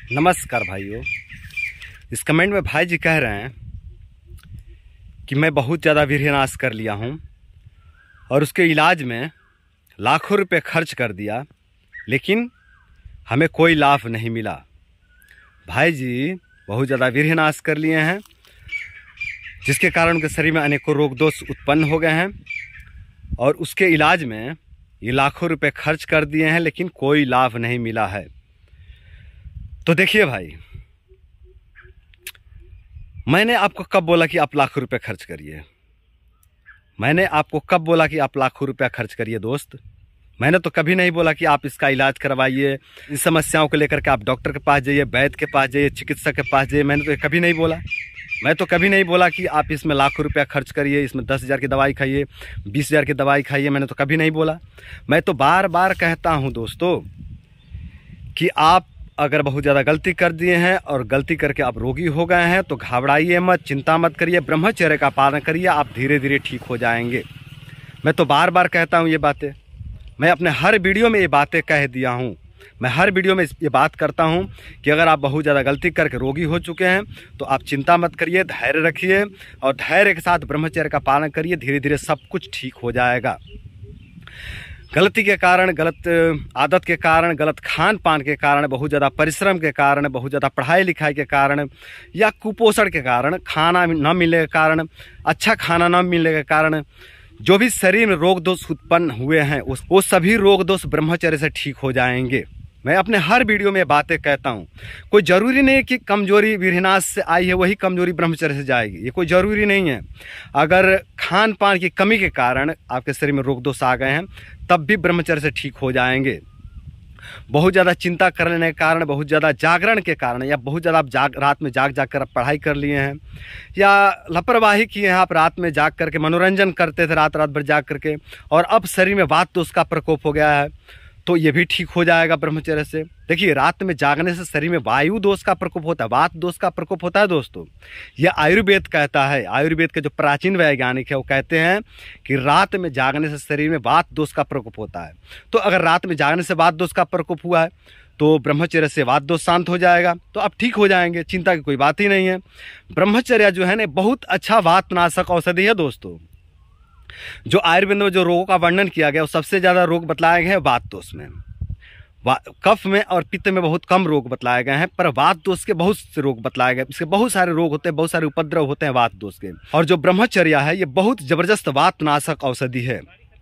नमस्कार भाइयों। इस कमेंट में भाई जी कह रहे हैं कि मैं बहुत ज़्यादा वीर्यनाश कर लिया हूँ और उसके इलाज में लाखों रुपए खर्च कर दिया, लेकिन हमें कोई लाभ नहीं मिला। भाई जी बहुत ज़्यादा वीर्यनाश कर लिए हैं, जिसके कारण उनके शरीर में अनेकों रोग दोष उत्पन्न हो गए हैं और उसके इलाज में ये लाखों रुपए खर्च कर दिए हैं, लेकिन कोई लाभ नहीं मिला है। तो देखिए भाई, मैंने आपको कब बोला कि आप लाखों रुपए खर्च करिए? मैंने आपको कब बोला कि आप लाखों रुपया खर्च करिए दोस्त? मैंने तो कभी नहीं बोला कि आप इसका इलाज करवाइए, इन समस्याओं को लेकर के आप डॉक्टर के पास जाइए, वैद्य के पास जाइए, चिकित्सक के पास जाइए। मैंने तो ये कभी नहीं बोला। मैं तो कभी नहीं बोला कि आप इसमें लाखों रुपया खर्च करिए, इसमें 10,000 की दवाई खाइए, 20,000 की दवाई खाइए। मैंने तो कभी नहीं बोला। मैं तो बार बार कहता हूँ दोस्तों कि आप अगर बहुत ज़्यादा गलती कर दिए हैं और गलती करके आप रोगी हो गए हैं तो घबराइए मत, चिंता मत करिए, ब्रह्मचर्य का पालन करिए, आप धीरे धीरे ठीक हो जाएंगे। मैं तो बार बार कहता हूँ ये बातें। मैं अपने हर वीडियो में ये बातें कह दिया हूँ। मैं हर वीडियो में ये बात करता हूँ कि अगर आप बहुत ज़्यादा गलती करके रोगी हो चुके हैं तो आप चिंता मत करिए, धैर्य रखिए और धैर्य के साथ ब्रह्मचर्य का पालन करिए। धीरे धीरे सब कुछ ठीक हो जाएगा। गलती के कारण, गलत आदत के कारण, गलत खान पान के कारण, बहुत ज़्यादा परिश्रम के कारण, बहुत ज़्यादा पढ़ाई लिखाई के कारण या कुपोषण के कारण, खाना न मिलने के कारण, अच्छा खाना न मिलने के कारण जो भी शरीर में रोग दोष उत्पन्न हुए हैं वो सभी रोग दोष ब्रह्मचर्य से ठीक हो जाएंगे। मैं अपने हर वीडियो में बातें कहता हूँ। कोई ज़रूरी नहीं कि कमजोरी वीर्यनाश से आई है वही कमजोरी ब्रह्मचर्य से जाएगी, ये कोई ज़रूरी नहीं है। अगर खान पान की कमी के कारण आपके शरीर में रोग दोष आ गए हैं तब भी ब्रह्मचर्य से ठीक हो जाएंगे। बहुत ज़्यादा चिंता करने के कारण, बहुत ज़्यादा जागरण के कारण, या बहुत ज़्यादा आप रात में जाग कर आप पढ़ाई कर लिए हैं, या लापरवाही किए हैं, आप रात में जाग करके मनोरंजन करते थे रात भर जाग करके, और अब शरीर में वात दोष का प्रकोप हो गया है, तो ये भी ठीक हो जाएगा ब्रह्मचर्य से। देखिए, रात में जागने से शरीर में वायु दोष का प्रकोप होता है, वात दोष का प्रकोप होता है दोस्तों। यह आयुर्वेद कहता है। आयुर्वेद के जो प्राचीन वैज्ञानिक है वो कहते हैं कि रात में जागने से शरीर में वात दोष का प्रकोप होता है। तो अगर रात में जागने से वात दोष का प्रकोप हुआ है तो ब्रह्मचर्य से वात दोष शांत हो जाएगा, तो आप ठीक हो जाएंगे। चिंता की कोई बात ही नहीं है। ब्रह्मचर्य जो है ना, बहुत अच्छा वातनाशक औषधि है दोस्तों। जो आयुर्वेद में जो रोगों का वर्णन किया गया वो सबसे ज़्यादा रोग बतलाए गए हैं वात दोष में। कफ में और पित्त में बहुत कम रोग बतलाए गए हैं, पर वात दोष के बहुत से रोग बतलाए गए। इसके बहुत सारे रोग होते हैं, बहुत सारे उपद्रव होते हैं वात दोष के। और जो ब्रह्मचर्य है ये बहुत जबरदस्त वातनाशक औषधि है,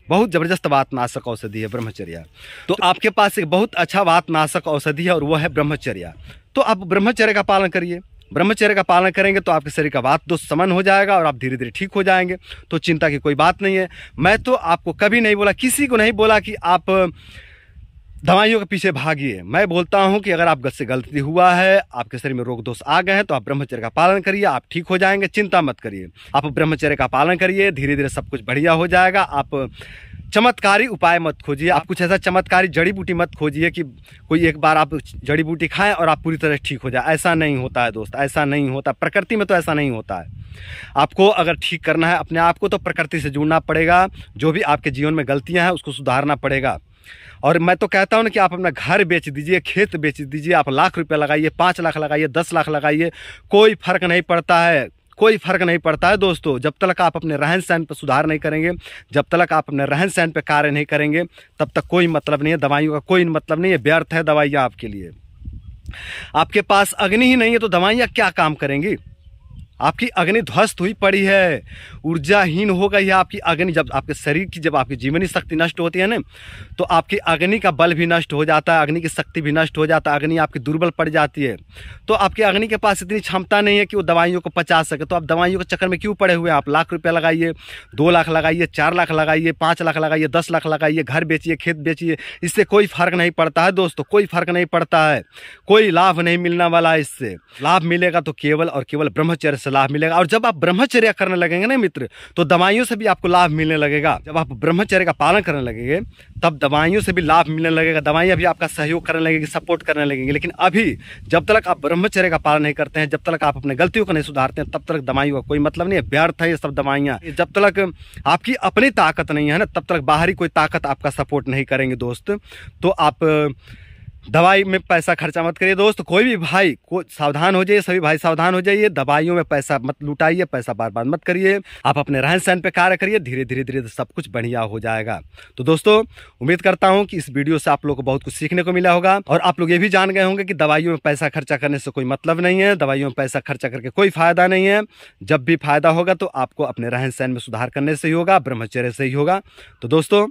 बहुत जबरदस्त वातनाशक औषधि है ब्रह्मचर्य। तो आपके पास एक बहुत अच्छा वातनाशक औषधि है और वह है ब्रह्मचर्य। तो आप ब्रह्मचर्य का पालन करिए। ब्रह्मचर्य का पालन करेंगे तो आपके शरीर का वात दोष शमन हो जाएगा और आप धीरे धीरे ठीक हो जाएंगे। तो चिंता की कोई बात नहीं है। मैं तो आपको कभी नहीं बोला, किसी को नहीं बोला कि आप दवाइयों के पीछे भागिए। मैं बोलता हूं कि अगर आप से गलती हुआ है, आपके शरीर में रोग दोष आ गए हैं, तो आप ब्रह्मचर्य का पालन करिए, आप ठीक हो जाएंगे। चिंता मत करिए, आप ब्रह्मचर्य का पालन करिए, धीरे धीरे सब कुछ बढ़िया हो जाएगा। आप चमत्कारी उपाय मत खोजिए, आप कुछ ऐसा चमत्कारी जड़ी बूटी मत खोजिए कि कोई एक बार आप जड़ी बूटी खाएं और आप पूरी तरह ठीक हो जाए। ऐसा नहीं होता है दोस्त, ऐसा नहीं होता। प्रकृति में तो ऐसा नहीं होता है। आपको अगर ठीक करना है अपने आप को तो प्रकृति से जुड़ना पड़ेगा। जो भी आपके जीवन में गलतियां हैं उसको सुधारना पड़ेगा। और मैं तो कहता हूं ना कि आप अपना घर बेच दीजिए, खेत बेच दीजिए, आप लाख रुपया लगाइए, 5 लाख लगाइए, 10 लाख लगाइए, कोई फर्क नहीं पड़ता है। कोई फर्क नहीं पड़ता है दोस्तों। जब तक आप अपने रहन सहन पर सुधार नहीं करेंगे, जब तक आप अपने रहन सहन पर कार्य नहीं करेंगे, तब तक कोई मतलब नहीं है। दवाइयों का कोई मतलब नहीं है, व्यर्थ है दवाइयाँ आपके लिए। आपके पास अग्नि ही नहीं है तो दवाइयाँ क्या काम करेंगी? आपकी अग्नि ध्वस्त हुई पड़ी है, ऊर्जाहीन हो गई है आपकी अग्नि। जब आपके शरीर की, जब आपकी जीवनी शक्ति नष्ट होती है ना, तो आपकी अग्नि का बल भी नष्ट हो जाता है, अग्नि की शक्ति भी नष्ट हो जाता है, अग्नि आपकी दुर्बल पड़ जाती है। तो आपकी अग्नि के पास इतनी क्षमता नहीं है कि वो दवाइयों को पचा सके। तो आप दवाइयों के चक्कर में क्यों पड़े हुए हैं? आप लाख रुपया लगाइए, 2 लाख लगाइए, 4 लाख लगाइए, 5 लाख लगाइए, 10 लाख लगाइए, घर बेचिए, खेत बेचिए, इससे कोई फर्क नहीं पड़ता है दोस्तों, कोई फर्क नहीं पड़ता है। कोई लाभ नहीं मिलने वाला है। इससे लाभ मिलेगा तो केवल और केवल ब्रह्मचर्य से लाभ मिलेगा। और जब आप ब्रह्मचर्य करने लगेंगे ना मित्र, तो दवाइयों से भी आपको लाभ मिलने लगेगा। जब आप ब्रह्मचर्य का पालन करने लगेंगे तब दवाइयों से भी लाभ मिलने लगेगा। दवाइयाँ भी आपका सहयोग करने लगेगी, सपोर्ट करने लगेंगी। लेकिन अभी जब तक आप ब्रह्मचर्य का पालन नहीं करते हैं, जब तक आप अपने गलतियों को नहीं सुधारते हैं, तब तक दवाइयों का कोई मतलब नहीं है, व्यर्थ है ये सब दवाइयाँ। जब तक आपकी अपनी ताकत नहीं है ना, तब तक बाहरी कोई ताकत आपका सपोर्ट नहीं करेंगे दोस्त। तो आप दवाई में पैसा खर्चा मत करिए दोस्त। कोई भी भाई को सावधान हो जाइए, सभी भाई सावधान हो जाइए। दवाइयों में पैसा मत लुटाइए, पैसा बर्बाद मत करिए। आप अपने रहन सहन पे कार्य करिए, धीरे धीरे धीरे सब कुछ बढ़िया हो जाएगा। तो दोस्तों उम्मीद करता हूँ कि इस वीडियो से आप लोग को बहुत कुछ सीखने को मिला होगा और आप लोग ये भी जान गए होंगे कि दवाइयों में पैसा खर्चा करने से कोई मतलब नहीं है, दवाइयों में पैसा खर्चा करके कोई फायदा नहीं है। जब भी फायदा होगा तो आपको अपने रहन सहन में सुधार करने से ही होगा, ब्रह्मचर्य से ही होगा। तो दोस्तों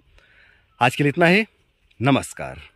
आज के लिए इतना ही। नमस्कार।